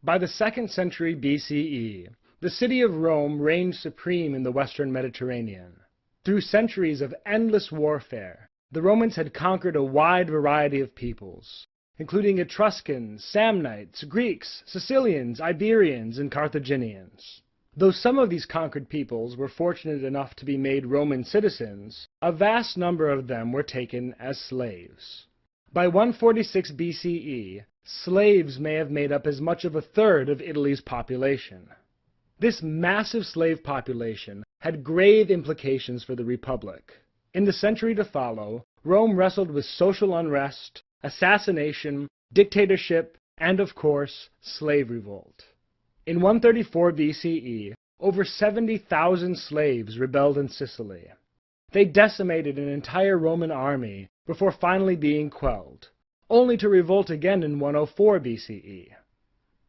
By the 2nd century BCE, the city of Rome reigned supreme in the western Mediterranean. Through centuries of endless warfare, the Romans had conquered a wide variety of peoples, including Etruscans, Samnites, Greeks, Sicilians, Iberians, and Carthaginians. Though some of these conquered peoples were fortunate enough to be made Roman citizens, a vast number of them were taken as slaves. By 146 BCE, slaves may have made up as much of a third of Italy's population. This massive slave population had grave implications for the Republic. In the century to follow, Rome wrestled with social unrest, assassination, dictatorship, and of course, slave revolt. In 134 BCE, over 70,000 slaves rebelled in Sicily. They decimated an entire Roman army before finally being quelled, only to revolt again in 104 BCE.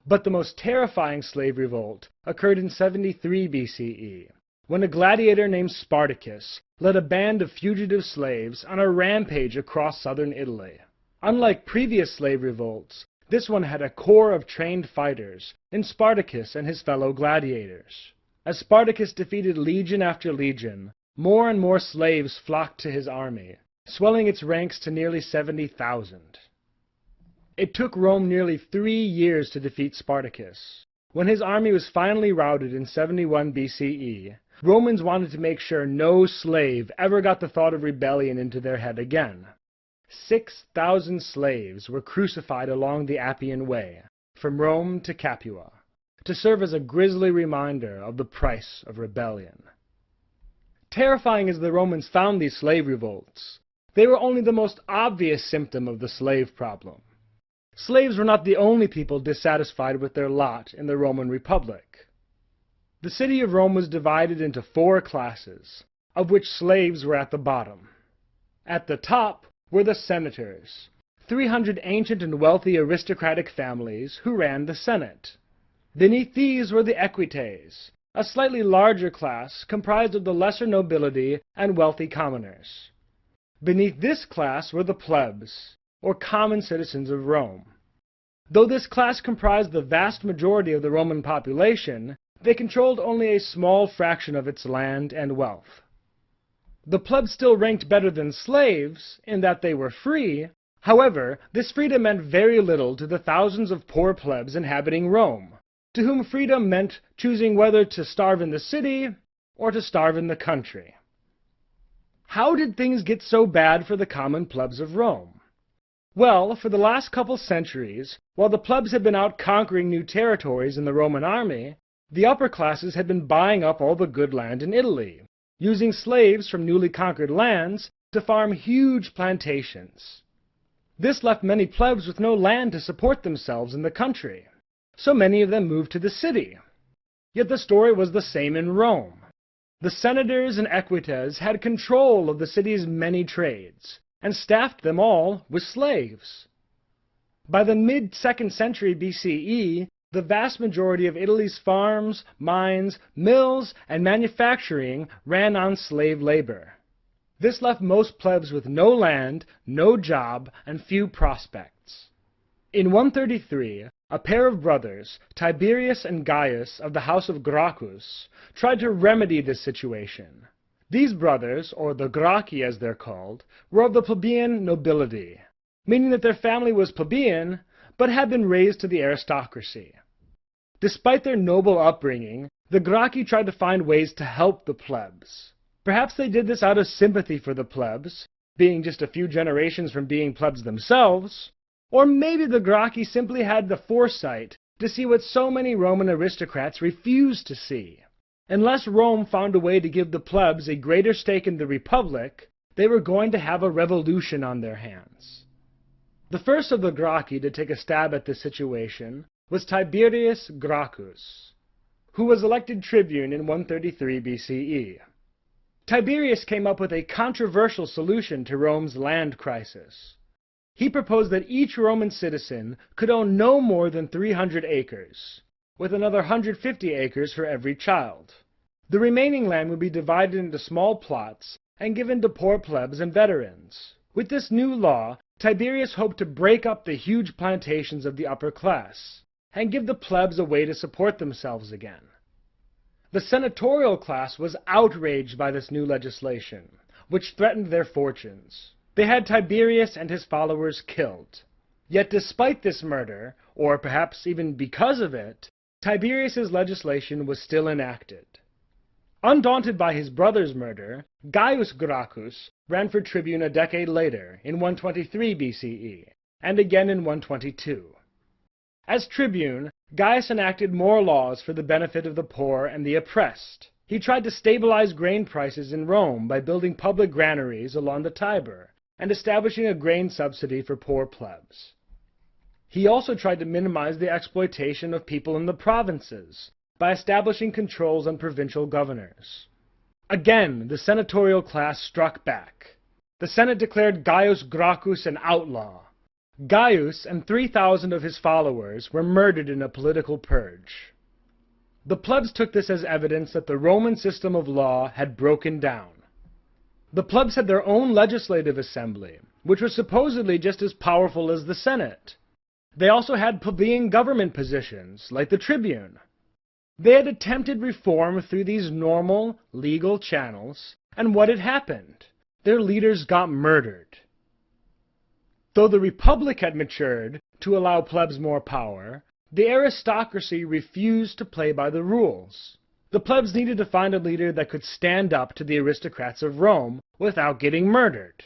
But the most terrifying slave revolt occurred in 73 BCE, when a gladiator named Spartacus led a band of fugitive slaves on a rampage across southern Italy. Unlike previous slave revolts, this one had a core of trained fighters in Spartacus and his fellow gladiators. As Spartacus defeated legion after legion, more and more slaves flocked to his army, swelling its ranks to nearly 70,000. It took Rome nearly 3 years to defeat Spartacus. When his army was finally routed in 71 BCE, Romans wanted to make sure no slave ever got the thought of rebellion into their head again. 6,000 slaves were crucified along the Appian Way, from Rome to Capua, to serve as a grisly reminder of the price of rebellion. Terrifying as the Romans found these slave revolts, they were only the most obvious symptom of the slave problem. Slaves were not the only people dissatisfied with their lot in the Roman Republic. The city of Rome was divided into 4 classes, of which slaves were at the bottom. At the top were the senators, 300 ancient and wealthy aristocratic families who ran the Senate. Beneath these were the equites, a slightly larger class comprised of the lesser nobility and wealthy commoners. Beneath this class were the plebs, or common citizens of Rome. Though this class comprised the vast majority of the Roman population, they controlled only a small fraction of its land and wealth. The plebs still ranked better than slaves, in that they were free. However, this freedom meant very little to the thousands of poor plebs inhabiting Rome, to whom freedom meant choosing whether to starve in the city or to starve in the country. How did things get so bad for the common plebs of Rome? Well, for the last couple centuries, while the plebs had been out conquering new territories in the Roman army, the upper classes had been buying up all the good land in Italy, using slaves from newly conquered lands to farm huge plantations. This left many plebs with no land to support themselves in the country, so many of them moved to the city. Yet the story was the same in Rome. The senators and equites had control of the city's many trades, and staffed them all with slaves. By the mid-2nd century BCE, the vast majority of Italy's farms, mines, mills, and manufacturing ran on slave labor. This left most plebs with no land, no job, and few prospects. In 133, a pair of brothers, Tiberius and Gaius of the house of Gracchus, tried to remedy this situation. These brothers, or the Gracchi as they're called, were of the plebeian nobility, meaning that their family was plebeian, but had been raised to the aristocracy. Despite their noble upbringing, the Gracchi tried to find ways to help the plebs. Perhaps they did this out of sympathy for the plebs, being just a few generations from being plebs themselves, or maybe the Gracchi simply had the foresight to see what so many Roman aristocrats refused to see. Unless Rome found a way to give the plebs a greater stake in the Republic, they were going to have a revolution on their hands. The first of the Gracchi to take a stab at this situation was Tiberius Gracchus, who was elected tribune in 133 BCE. Tiberius came up with a controversial solution to Rome's land crisis. He proposed that each Roman citizen could own no more than 300 acres, with another 150 acres for every child. The remaining land would be divided into small plots and given to poor plebs and veterans. With this new law, Tiberius hoped to break up the huge plantations of the upper class, and give the plebs a way to support themselves again. The senatorial class was outraged by this new legislation, which threatened their fortunes. They had Tiberius and his followers killed. Yet despite this murder, or perhaps even because of it, Tiberius's legislation was still enacted. Undaunted by his brother's murder, Gaius Gracchus ran for tribune a decade later, in 123 BCE, and again in 122. As tribune, Gaius enacted more laws for the benefit of the poor and the oppressed. He tried to stabilize grain prices in Rome by building public granaries along the Tiber and establishing a grain subsidy for poor plebs. He also tried to minimize the exploitation of people in the provinces by establishing controls on provincial governors. Again, the senatorial class struck back. The Senate declared Gaius Gracchus an outlaw. Gaius and 3,000 of his followers were murdered in a political purge. The plebs took this as evidence that the Roman system of law had broken down. The plebs had their own legislative assembly, which was supposedly just as powerful as the Senate. They also had plebeian government positions, like the tribune. They had attempted reform through these normal, legal channels, and what had happened? Their leaders got murdered. Though the Republic had matured to allow plebs more power, the aristocracy refused to play by the rules. The plebs needed to find a leader that could stand up to the aristocrats of Rome without getting murdered.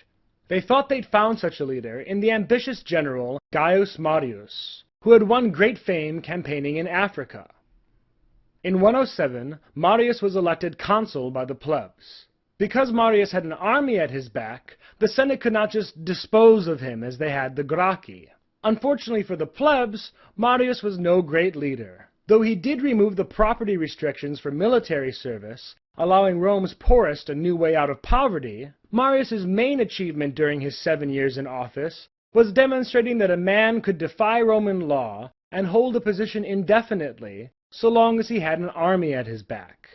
They thought they'd found such a leader in the ambitious general Gaius Marius, who had won great fame campaigning in Africa. In 107, Marius was elected consul by the plebs. Because Marius had an army at his back, the Senate could not just dispose of him as they had the Gracchi. Unfortunately for the plebs, Marius was no great leader. Though he did remove the property restrictions for military service, allowing Rome's poorest a new way out of poverty, Marius's main achievement during his 7 years in office was demonstrating that a man could defy Roman law and hold a position indefinitely so long as he had an army at his back.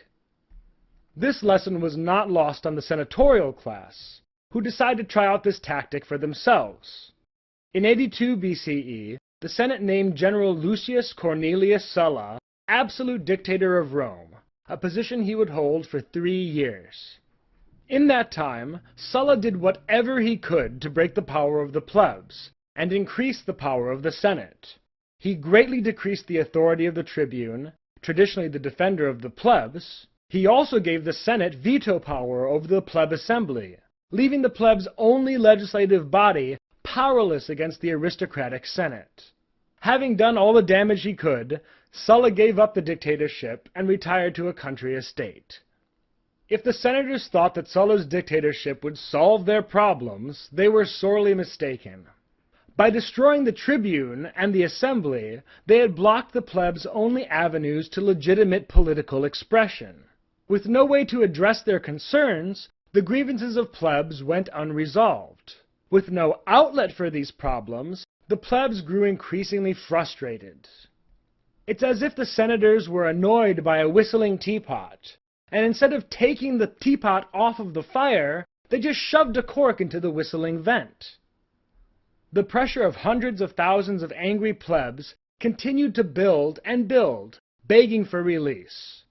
This lesson was not lost on the senatorial class, who decided to try out this tactic for themselves. In 82 BCE, the Senate named General Lucius Cornelius Sulla absolute dictator of Rome, a position he would hold for 3 years. In that time, Sulla did whatever he could to break the power of the plebs and increase the power of the Senate. He greatly decreased the authority of the tribune, traditionally the defender of the plebs. He also gave the Senate veto power over the pleb assembly, leaving the plebs' only legislative body powerless against the aristocratic Senate. Having done all the damage he could, Sulla gave up the dictatorship and retired to a country estate. If the senators thought that Sulla's dictatorship would solve their problems, they were sorely mistaken. By destroying the tribune and the assembly, they had blocked the plebs' only avenues to legitimate political expression. With no way to address their concerns, the grievances of plebs went unresolved. With no outlet for these problems, the plebs grew increasingly frustrated. It's as if the senators were annoyed by a whistling teapot, and instead of taking the teapot off of the fire, they just shoved a cork into the whistling vent. The pressure of hundreds of thousands of angry plebs continued to build and build, begging for release.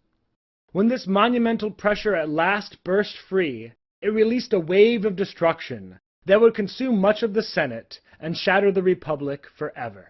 When this monumental pressure at last burst free, it released a wave of destruction that would consume much of the Senate and shatter the Republic forever.